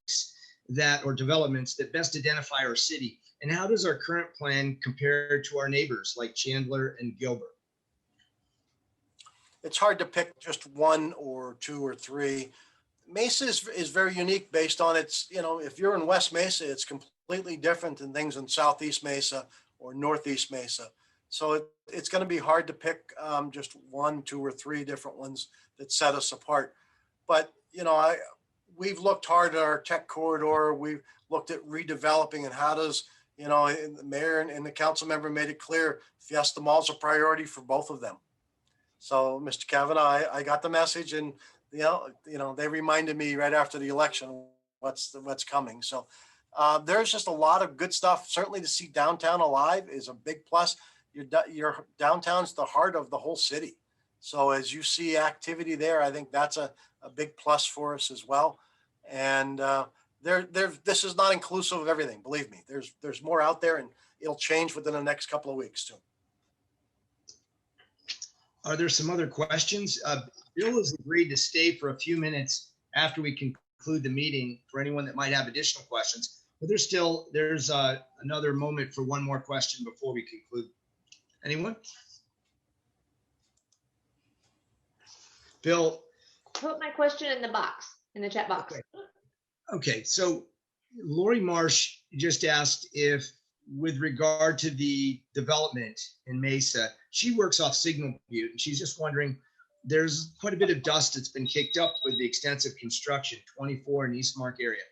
or developments that best identify our city, and how does our current plan compare to our neighbors like Chandler and Gilbert? It's hard to pick just 1 or 2 or 3. Mesa is very unique based on its, if you're in West Mesa, it's completely different than things in Southeast Mesa or Northeast Mesa. So it's going to be hard to pick just 1, 2, or 3 different ones that set us apart. But, we've looked hard at our tech corridor. We've looked at redeveloping and how does, the mayor and the council member made it clear, Fiesta Mall's a priority for both of them. So, Mr. Kavanaugh, I got the message, and they reminded me right after the election what's coming. So there's just a lot of good stuff. Certainly to see downtown alive is a big plus. Your downtown's the heart of the whole city. So as you see activity there, I think that's a big plus for us as well. And this is not inclusive of everything. Believe me, there's more out there, and it'll change within the next couple of weeks too. Are there some other questions? Bill has agreed to stay for a few minutes after we conclude the meeting for anyone that might have additional questions. But there's another moment for one more question before we conclude. Anyone? Bill? Put my question in the box, in the chat box. Okay, so Lori Marsh just asked if, with regard to the development in Mesa, she works off Signal Butte, and she's just wondering, there's quite a bit of dust that's been kicked up with the extensive construction, 24 in East Mark area.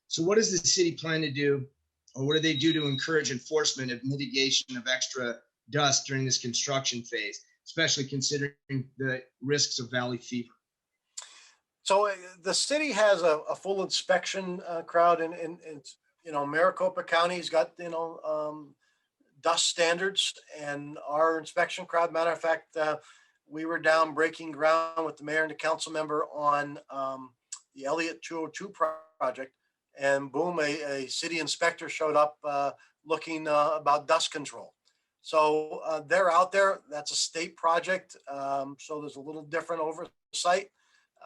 So what does the city plan to do, or what do they do to encourage enforcement of mitigation of extra dust during this construction phase, especially considering the risks of valley fever? So the city has a full inspection crowd, and Maricopa County's got dust standards, and our inspection crowd. Matter of fact, we were down breaking ground with the mayor and the council member on the Elliott 202 project, and boom, a city inspector showed up looking about dust control. So they're out there. That's a state project, so there's a little different oversight.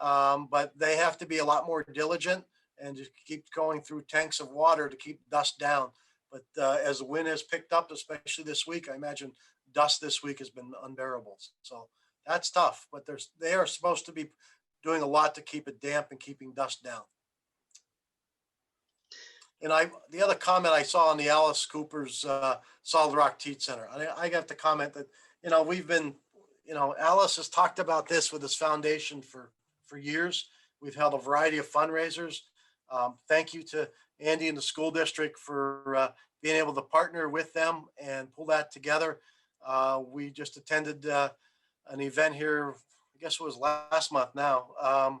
But they have to be a lot more diligent and just keep going through tanks of water to keep dust down. But as the wind has picked up, especially this week, I imagine dust this week has been unbearable. So that's tough, but they are supposed to be doing a lot to keep it damp and keeping dust down. And the other comment I saw on the Alice Cooper's Solid Rock Teat Center, I got to comment that, we've been, Alice has talked about this with his foundation for years. We've held a variety of fundraisers. Thank you to Andy and the school district for being able to partner with them and pull that together. We just attended an event here, I guess it was last month now,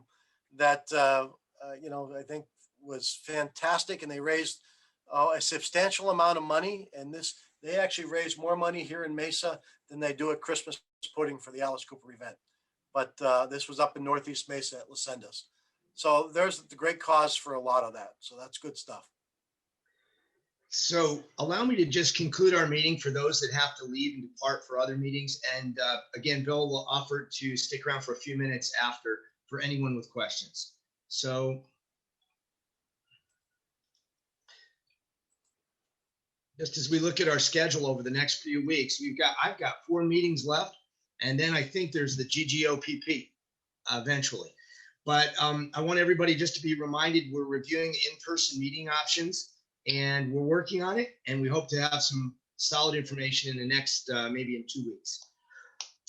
that, I think was fantastic, and they raised a substantial amount of money. And they actually raised more money here in Mesa than they do at Christmas pudding for the Alice Cooper event. But this was up in Northeast Mesa at Lucendas. So there's the great cause for a lot of that. So that's good stuff. So allow me to just conclude our meeting for those that have to leave and depart for other meetings. And again, Bill will offer to stick around for a few minutes after for anyone with questions. So just as we look at our schedule over the next few weeks, I've got 4 meetings left. And then I think there's the GGOPP eventually. But I want everybody just to be reminded, we're reviewing in-person meeting options, and we're working on it. And we hope to have some solid information in the next, maybe in 2 weeks.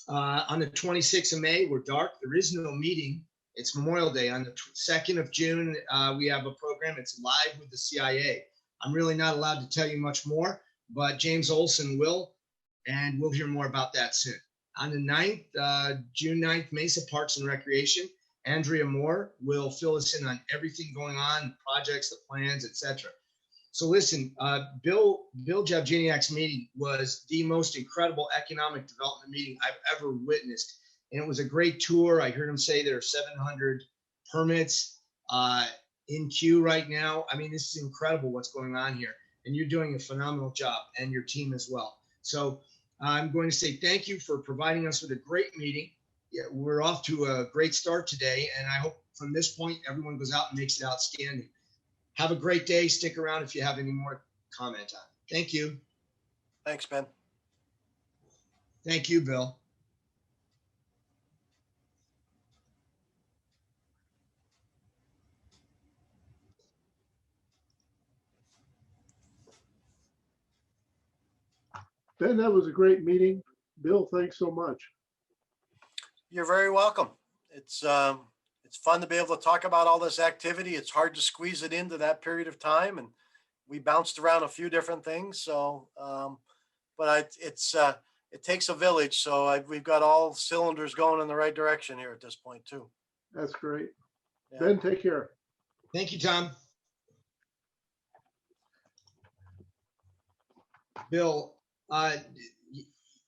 On the 26th of May, we're dark. There is no meeting. It's Memorial Day. On the 2nd of June, we have a program. It's live with the CIA. I'm really not allowed to tell you much more, but James Olson will, and we'll hear more about that soon. On the 9th, June 9th, Mesa Parks and Recreation, Andrea Moore will fill us in on everything going on, projects, the plans, etc. So listen, Bill Jabjiniak's meeting was the most incredible economic development meeting I've ever witnessed. And it was a great tour. I heard him say there are 700 permits in queue right now. I mean, this is incredible what's going on here. And you're doing a phenomenal job, and your team as well. So I'm going to say thank you for providing us with a great meeting. Yeah, we're off to a great start today, and I hope from this point everyone goes out and makes it outstanding. Have a great day. Stick around if you have any more comment on it. Thank you. Thanks, Ben. Thank you, Bill. Ben, that was a great meeting. Bill, thanks so much. You're very welcome. It's fun to be able to talk about all this activity. It's hard to squeeze it into that period of time, and we bounced around a few different things. So, but it takes a village. So we've got all cylinders going in the right direction here at this point too. That's great. Yeah. Ben, take care. Thank you, Tom. Bill, I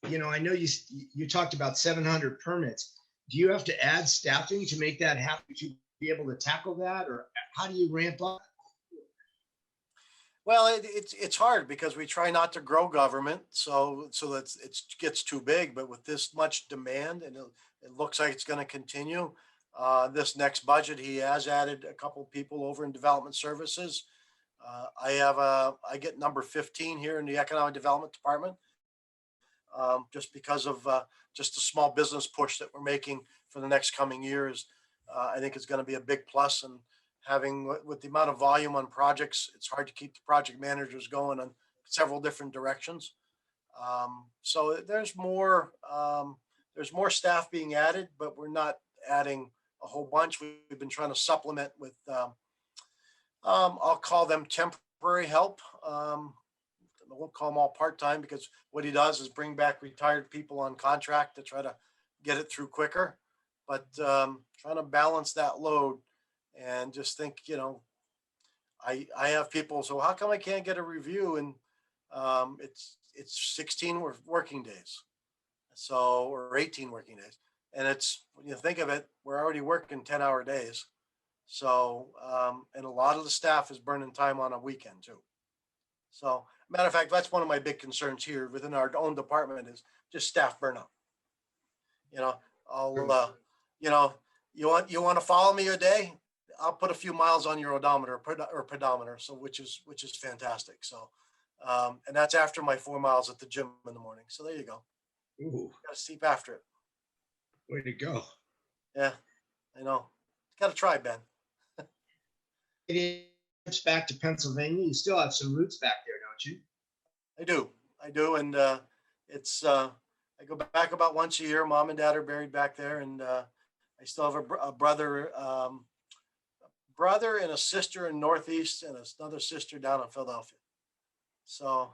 know you talked about 700 permits. Do you have to add staffing to make that happen? To be able to tackle that, or how do you ramp up? Well, it's hard because we try not to grow government, so that it gets too big. But with this much demand, and it looks like it's going to continue. This next budget, he has added a couple people over in development services. I get number 15 here in the economic development department, just because of just the small business push that we're making for the next coming years. I think it's going to be a big plus, and having with the amount of volume on projects, it's hard to keep the project managers going in several different directions. So there's more staff being added, but we're not adding a whole bunch. We've been trying to supplement with I'll call them temporary help. I won't call them all part-time, because what he does is bring back retired people on contract to try to get it through quicker. But trying to balance that load, and just think, I have people, so how come I can't get a review? And it's 16 working days. So, or 18 working days. And it's, when you think of it, we're already working 10-hour days. So, and a lot of the staff is burning time on a weekend too. So, matter of fact, that's one of my big concerns here within our own department, is just staff burnout. I'll, you want to follow me a day? I'll put a few miles on your odometer or pedometer. So, which is fantastic. So, and that's after my 4 miles at the gym in the morning. So there you go. Ooh, Got to sleep after it. way to go. Yeah, I know. Got to try, Ben. It's back to Pennsylvania. You still have some roots back there, don't you? I do. And it's, I go back about once a year. Mom and dad are buried back there. And I still have a brother and a sister in Northeast, and another sister down in Philadelphia. So